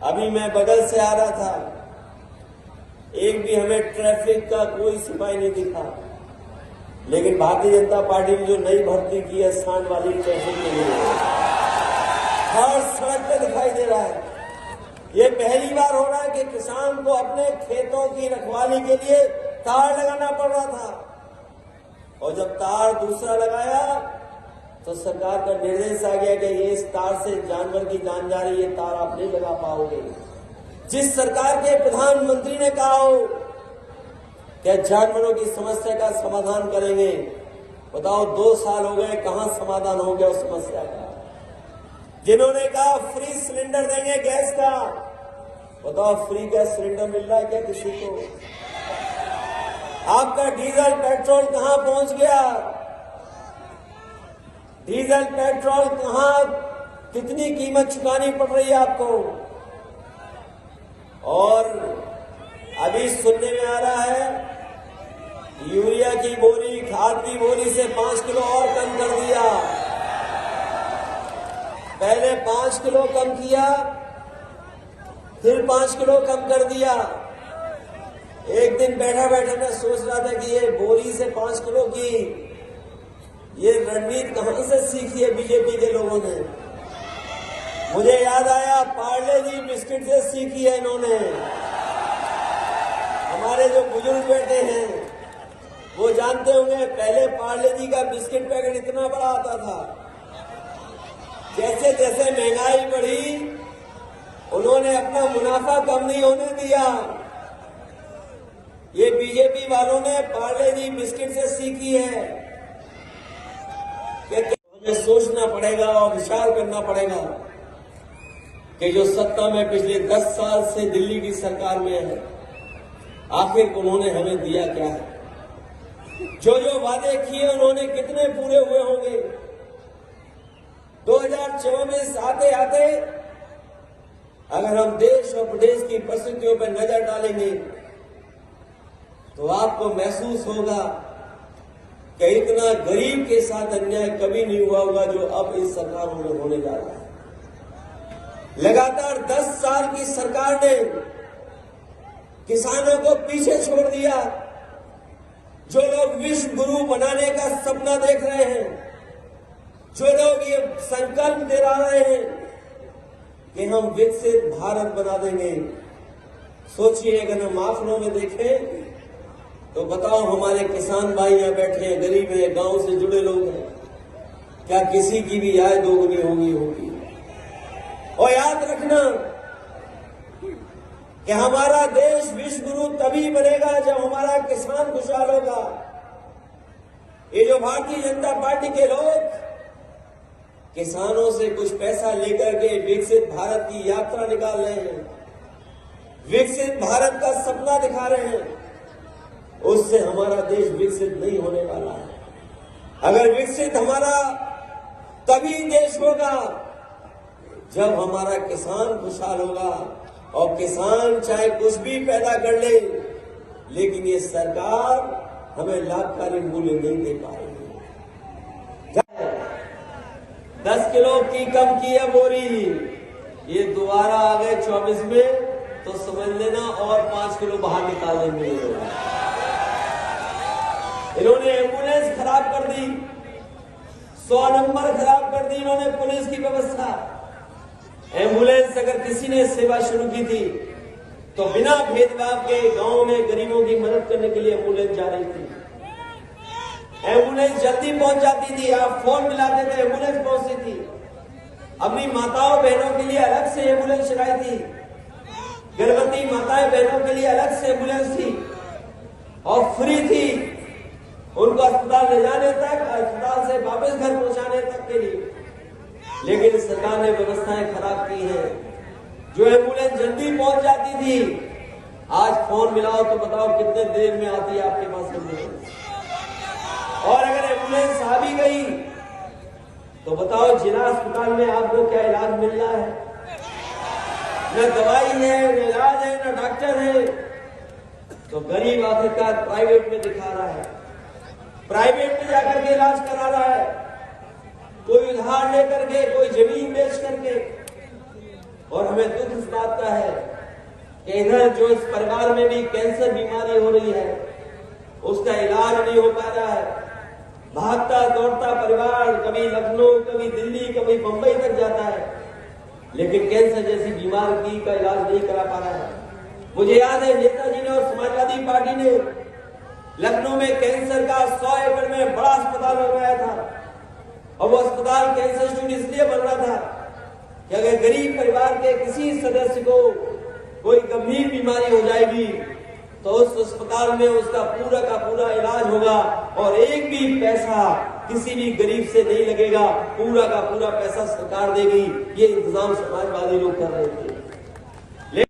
अभी मैं बगल से आ रहा था, एक भी हमें ट्रैफिक का कोई सिपाही नहीं दिखा, लेकिन भारतीय जनता पार्टी ने जो नई भर्ती की है स्थान वाली ट्रैफिक के लिए, हर सड़क पे दिखाई दे रहा है। ये पहली बार हो रहा है कि किसान को अपने खेतों की रखवाली के लिए तार लगाना पड़ रहा था, और जब तार दूसरा लगाया तो सरकार का निर्देश आ गया कि ये इस तार से जानवर की जान जा रही है, तार आप नहीं लगा पाओगे। जिस सरकार के प्रधानमंत्री ने कहा हो कि जानवरों की समस्या का समाधान करेंगे, बताओ 2 साल हो गए, कहां समाधान हो गया उस समस्या का। जिन्होंने कहा फ्री सिलेंडर देंगे गैस का, बताओ फ्री गैस सिलेंडर मिल रहा है क्या किसी को? आपका डीजल पेट्रोल कहां पहुंच गया? डीजल पेट्रोल कहां, कितनी कीमत चुकानी पड़ रही है आपको? और अभी सुनने में आ रहा है यूरिया की बोरी, खाद की बोरी से 5 किलो और कम कर दिया। पहले 5 किलो कम किया, फिर 5 किलो कम कर दिया। एक दिन बैठा बैठा मैं सोच रहा था कि ये बोरी से 5 किलो की ये रणनीति कहां से सीखी है बीजेपी के लोगों ने। मुझे याद आया पार्ले जी बिस्किट से सीखी है इन्होंने। हमारे जो बुजुर्ग बैठे हैं वो जानते होंगे, पहले पार्ले जी का बिस्किट पैकेट इतना बड़ा आता था। जैसे जैसे महंगाई बढ़ी, उन्होंने अपना मुनाफा कम नहीं होने दिया। ये बीजेपी वालों ने पार्ले जी बिस्किट से सीखी है कि हमें सोचना पड़ेगा और विचार करना पड़ेगा कि जो सत्ता में पिछले 10 साल से दिल्ली की सरकार में है, आखिर उन्होंने हमें दिया क्या है? जो जो वादे किए उन्होंने कितने पूरे हुए होंगे? 2024 आते आते अगर हम देश और प्रदेश की परिस्थितियों पर नजर डालेंगे तो आपको महसूस होगा कि इतना गरीब के साथ अन्याय कभी नहीं हुआ होगा जो अब इस सरकारों में होने जा रहा है। लगातार 10 साल की सरकार ने किसानों को पीछे छोड़ दिया। जो लोग विश्व गुरु बनाने का सपना देख रहे हैं, जो लोग ये संकल्प दिला रहे हैं कि हम विकसित भारत बना देंगे, सोचिए अगर हम आंकड़ों में देखें तो बताओ हमारे किसान भाई यहां बैठे हैं, गरीब हैं, गांव से जुड़े लोग हैं, क्या किसी की भी आय दोगुनी होगी? और याद रखना कि हमारा देश विश्व गुरु तभी बनेगा जब हमारा किसान खुशहाल होगा। ये जो भारतीय जनता पार्टी के लोग किसानों से कुछ पैसा लेकर के विकसित भारत की यात्रा निकाल रहे हैं, विकसित भारत का सपना दिखा रहे हैं, उससे हमारा देश विकसित नहीं होने वाला है। अगर विकसित हमारा तभी देश होगा जब हमारा किसान खुशहाल होगा। और किसान चाहे कुछ भी पैदा कर ले, लेकिन ये सरकार हमें लाभकारी मूल्य नहीं दे पाएगी। 10 किलो की कम की है बोरी, ये दोबारा आ गए 24 में तो समझ लेना और 5 किलो बाहर निकाल देंगे। इन्होंने एम्बुलेंस खराब कर दी, 100 नंबर खराब कर दी इन्होंने पुलिस की व्यवस्था। एम्बुलेंस अगर किसी ने सेवा शुरू की थी तो बिना भेदभाव के गांव में गरीबों की मदद करने के लिए एम्बुलेंस जा रही थी। एम्बुलेंस जल्दी पहुंच जाती थी, आप फोन मिलाते थे एम्बुलेंस पहुंचती थी। अपनी माताओं बहनों के लिए अलग से एम्बुलेंस चलाई थी, गर्भवती माताएं बहनों के लिए अलग से एम्बुलेंस थी और फ्री थी उनको अस्पताल ले जाने तक, अस्पताल से वापस घर पहुंचाने तक के लिए। लेकिन सरकार ने व्यवस्थाएं खराब की हैं। जो एम्बुलेंस जल्दी पहुंच जाती थी, आज फोन मिलाओ तो बताओ कितने देर में आती है आपके पास एम्बुलेंस। और अगर एम्बुलेंस आ भी गई तो बताओ जिला अस्पताल में आपको क्या इलाज मिल रहा है? न दवाई है, न इलाज है, न डॉक्टर है। तो गरीब आखिरकार प्राइवेट में दिखा रहा है, प्राइवेट में जाकर के इलाज करा रहा है, कोई उधार लेकर के, कोई जमीन बेच करके। और हमें दुख इस बात का है कि इधर जो इस परिवार में भी कैंसर बीमारी हो रही है, उसका इलाज नहीं हो पा रहा है। भागता दौड़ता परिवार कभी लखनऊ, कभी दिल्ली, कभी मुंबई तक जाता है, लेकिन कैंसर जैसी बीमारी का इलाज नहीं करा पा रहा है। मुझे याद है नेताजी ने और समाजवादी पार्टी ने लखनऊ में कैंसर का 100 एकड़ में बड़ा अस्पताल बनवाया था, और वो अस्पताल कैंसर इंस्टीट्यूट इसलिए बन रहा था कि अगर गरीब परिवार के किसी सदस्य को कोई गंभीर बीमारी हो जाएगी तो उस अस्पताल में उसका पूरा का पूरा इलाज होगा और एक भी पैसा किसी भी गरीब से नहीं लगेगा, पूरा का पूरा पैसा सरकार देगी। ये इंतजाम समाजवादी लोग कर रहे थे।